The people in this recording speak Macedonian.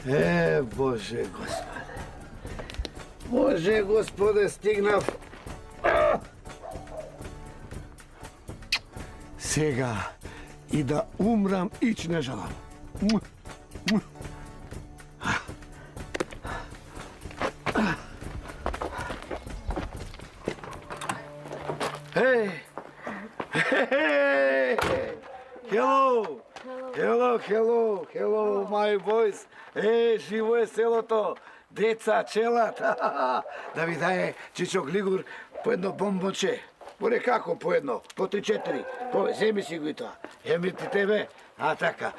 Bože gospode. Bože gospode, stignav. Сега и да умрам, ич не жалам. Hey! Hey! Hello! Hello, my boys. Живо е селото. Деца, челат. Да ви дае Чичо Глигур по едно бомбонче. Боре како по едно? По 3-4. Земи си го и тоа. Еми ти тебе. А така.